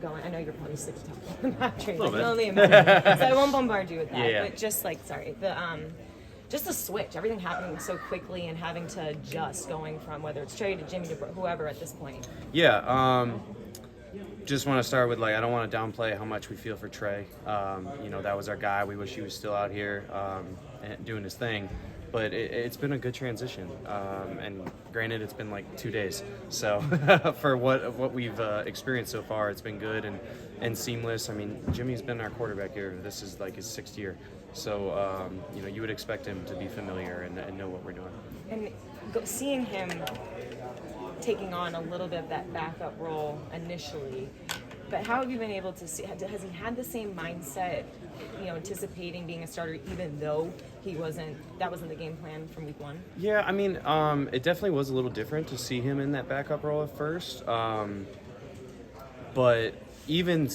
going. I know you're probably sick of talking about Trey. I can only imagine. So I won't bombard you with that. Yeah. But just just the switch, everything happening so quickly and having to adjust going from whether it's Trey to Jimmy to whoever at this point. Yeah. Just want to start with, I don't want to downplay how much we feel for Trey. That was our guy. We wish he was still out here and doing his thing. But it's been a good transition. And granted, it's been 2 days. So for what we've experienced so far, it's been good and seamless. I mean, Jimmy's been our quarterback here. This is his 6th year. So, you would expect him to be familiar and know what we're doing. And seeing him taking on a little bit of that backup role initially, but how have you been able to see, has he had the same mindset, anticipating being a starter even though that wasn't the game plan from week 1? Yeah, I mean, it definitely was a little different to see him in that backup role at first. But even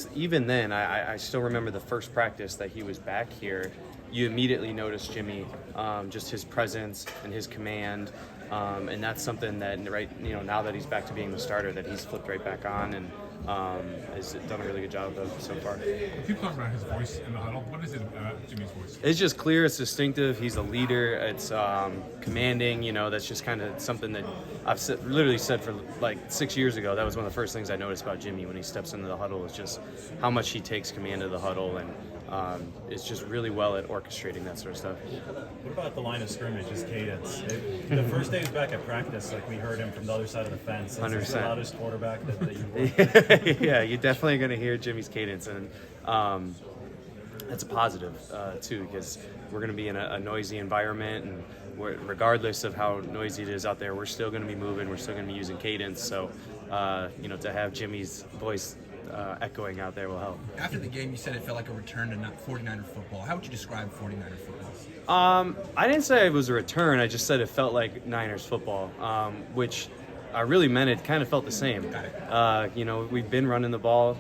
then, I still remember the first practice that he was back here. You immediately noticed Jimmy, just his presence and his command, and that's something that now that he's back to being the starter, that he's flipped right back on and has done a really good job of so far. People talk about his voice in the huddle. What is it about Jimmy's voice? It's just clear. It's distinctive. He's a leader. It's commanding. That's just kind of something that I've literally said for 6 years ago. That was one of the first things I noticed about Jimmy when he steps into the huddle, is just how much he takes command of the huddle, and is just really well at orchestrating that sort of stuff. What about the line of scrimmage, his cadence? The first day he was back at practice, we heard him from the other side of the fence. 100%. He's the loudest quarterback that you've worked with. Yeah, you're definitely going to hear Jimmy's cadence, and that's a positive too, because we're going to be in a noisy environment, and regardless of how noisy it is out there, we're still going to be moving. We're still going to be using cadence. So, to have Jimmy's voice echoing out there will help. After the game, you said it felt like a return to 49er football. How would you describe 49er football? I didn't say it was a return. I just said it felt like Niners football, which I really meant. It kind of felt the same. Got it. We've been running the ball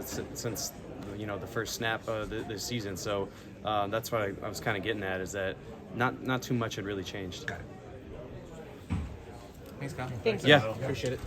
since the first snap of the season. So that's what I was kind of getting at, is that not too much had really changed. Got it. Thanks, Kyle. Thank you. Yeah. Appreciate it.